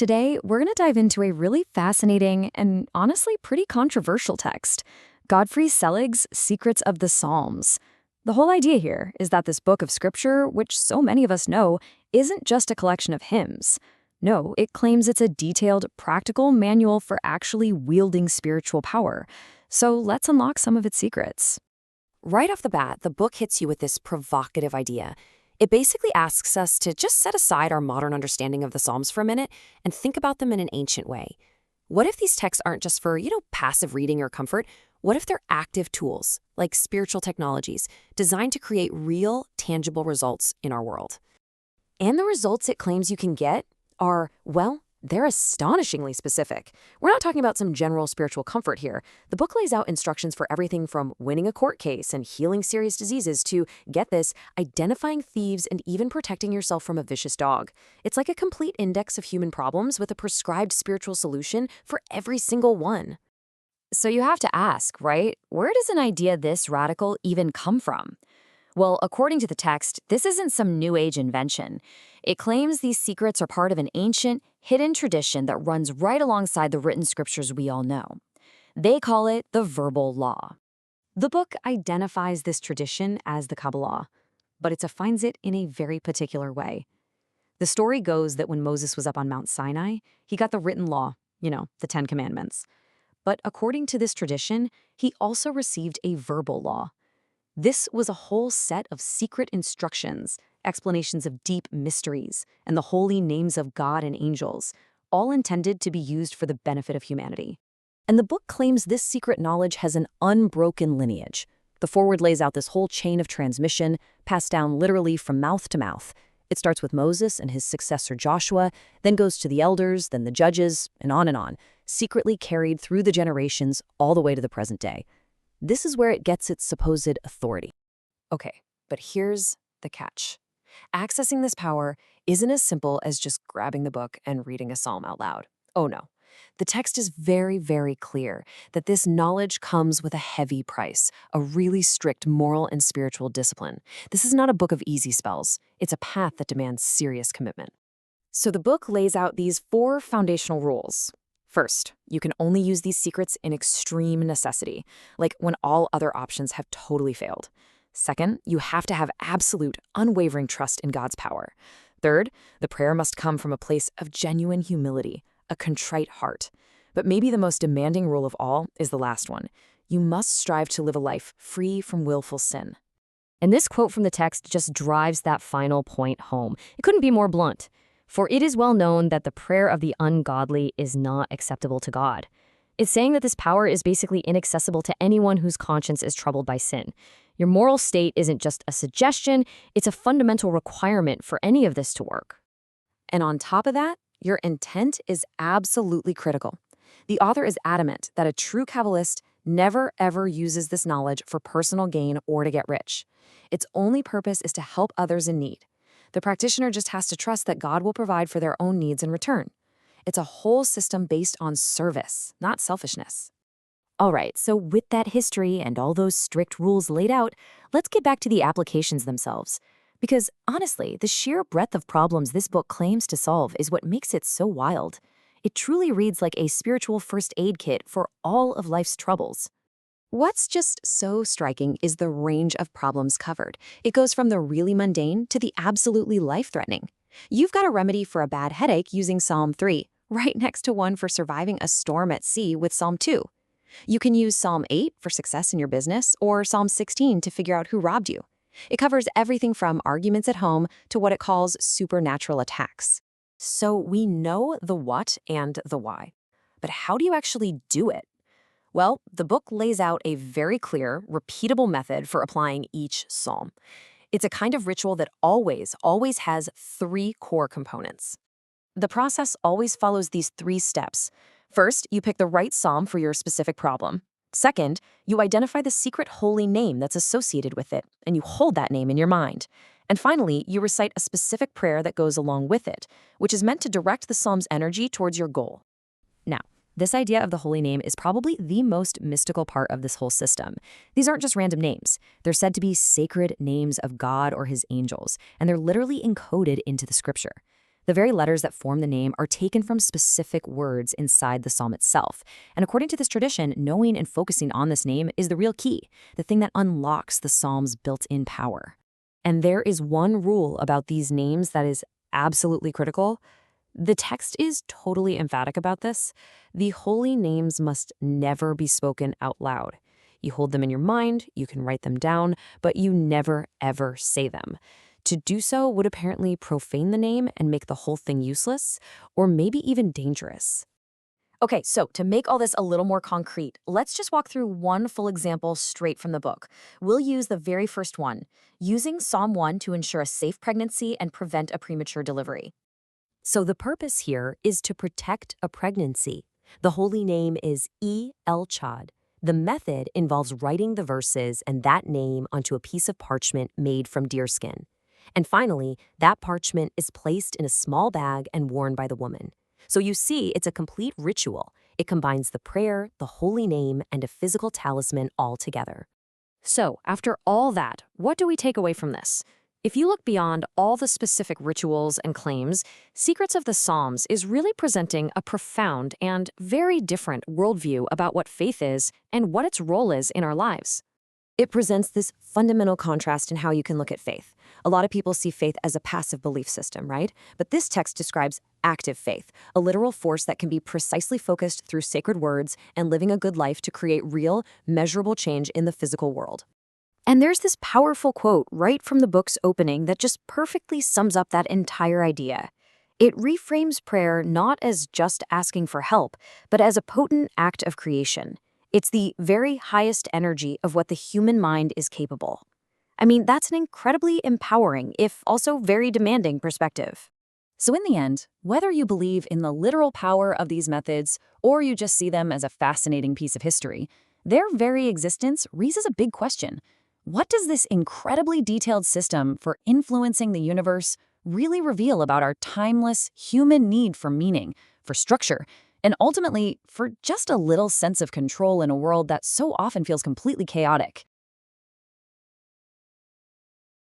Today, we're going to dive into a really fascinating and honestly pretty controversial text, Godfrey Selig's Secrets of the Psalms. The whole idea here is that this book of scripture, which so many of us know, isn't just a collection of hymns. No, it claims it's a detailed, practical manual for actually wielding spiritual power. So let's unlock some of its secrets. Right off the bat, the book hits you with this provocative idea. It basically asks us to just set aside our modern understanding of the Psalms for a minute and think about them in an ancient way. What if these texts aren't just for, passive reading or comfort? What if they're active tools, like spiritual technologies, designed to create real, tangible results in our world? And the results it claims you can get are, well, they're astonishingly specific. We're not talking about some general spiritual comfort here. The book lays out instructions for everything from winning a court case and healing serious diseases to, get this, identifying thieves and even protecting yourself from a vicious dog. It's like a complete index of human problems with a prescribed spiritual solution for every single one. So you have to ask, right? Where does an idea this radical even come from? Well, according to the text, this isn't some New Age invention. It claims these secrets are part of an ancient, hidden tradition that runs right alongside the written scriptures we all know. They call it the verbal law. The book identifies this tradition as the Kabbalah, but it defines it in a very particular way. The story goes that when Moses was up on Mount Sinai, he got the written law, the 10 Commandments. But according to this tradition, he also received a verbal law. This was a whole set of secret instructions, explanations of deep mysteries, and the holy names of God and angels, all intended to be used for the benefit of humanity. And the book claims this secret knowledge has an unbroken lineage. The foreword lays out this whole chain of transmission, passed down literally from mouth to mouth. It starts with Moses and his successor Joshua, then goes to the elders, then the judges, and on, secretly carried through the generations all the way to the present day. This is where it gets its supposed authority. Okay, but here's the catch. Accessing this power isn't as simple as just grabbing the book and reading a psalm out loud. Oh no. The text is very, very clear that this knowledge comes with a heavy price, a really strict moral and spiritual discipline. This is not a book of easy spells. It's a path that demands serious commitment. So the book lays out these 4 foundational rules. First, you can only use these secrets in extreme necessity, like when all other options have totally failed. Second, you have to have absolute, unwavering trust in God's power. Third, the prayer must come from a place of genuine humility, a contrite heart. But maybe the most demanding rule of all is the last one. You must strive to live a life free from willful sin. And this quote from the text just drives that final point home. It couldn't be more blunt. For it is well known that the prayer of the ungodly is not acceptable to God. It's saying that this power is basically inaccessible to anyone whose conscience is troubled by sin. Your moral state isn't just a suggestion, it's a fundamental requirement for any of this to work. And on top of that, your intent is absolutely critical. The author is adamant that a true Kabbalist never ever uses this knowledge for personal gain or to get rich. Its only purpose is to help others in need. The practitioner just has to trust that God will provide for their own needs in return. It's a whole system based on service, not selfishness. All right, so with that history and all those strict rules laid out, let's get back to the applications themselves. Because honestly, the sheer breadth of problems this book claims to solve is what makes it so wild. It truly reads like a spiritual first aid kit for all of life's troubles. What's just so striking is the range of problems covered. It goes from the really mundane to the absolutely life-threatening. You've got a remedy for a bad headache using Psalm 3, right next to one for surviving a storm at sea with Psalm 2. You can use Psalm 8 for success in your business or Psalm 16 to figure out who robbed you. It covers everything from arguments at home to what it calls supernatural attacks. So we know the what and the why. But how do you actually do it? Well, the book lays out a very clear, repeatable method for applying each psalm. It's a kind of ritual that always has 3 core components. The process always follows these 3 steps. First, you pick the right psalm for your specific problem. Second, you identify the secret holy name that's associated with it, and you hold that name in your mind. And finally, you recite a specific prayer that goes along with it, which is meant to direct the psalm's energy towards your goal. Now, this idea of the holy name is probably the most mystical part of this whole system. These aren't just random names. They're said to be sacred names of God or his angels, and they're literally encoded into the scripture. The very letters that form the name are taken from specific words inside the psalm itself. And according to this tradition, knowing and focusing on this name is the real key, the thing that unlocks the psalm's built-in power. And there is one rule about these names that is absolutely critical. The text is totally emphatic about this. The holy names must never be spoken out loud. You hold them in your mind, you can write them down, but you never, ever say them. To do so would apparently profane the name and make the whole thing useless, or maybe even dangerous. Okay, so to make all this a little more concrete, let's just walk through one full example straight from the book. We'll use the very first one, using Psalm 1 to ensure a safe pregnancy and prevent a premature delivery. So the purpose here is to protect a pregnancy. The holy name is El Chad. The method involves writing the verses and that name onto a piece of parchment made from deerskin. And finally, that parchment is placed in a small bag and worn by the woman. So you see, it's a complete ritual. It combines the prayer, the holy name, and a physical talisman all together. So, after all that, what do we take away from this? If you look beyond all the specific rituals and claims, Secrets of the Psalms is really presenting a profound and very different worldview about what faith is and what its role is in our lives. It presents this fundamental contrast in how you can look at faith. A lot of people see faith as a passive belief system, right? But this text describes active faith, a literal force that can be precisely focused through sacred words and living a good life to create real, measurable change in the physical world. And there's this powerful quote right from the book's opening that just perfectly sums up that entire idea. It reframes prayer not as just asking for help, but as a potent act of creation. It's the very highest energy of what the human mind is capable. I mean, that's an incredibly empowering, if also very demanding perspective. So in the end, whether you believe in the literal power of these methods or you just see them as a fascinating piece of history, their very existence raises a big question. What does this incredibly detailed system for influencing the universe really reveal about our timeless human need for meaning, for structure, and ultimately for just a little sense of control in a world that so often feels completely chaotic?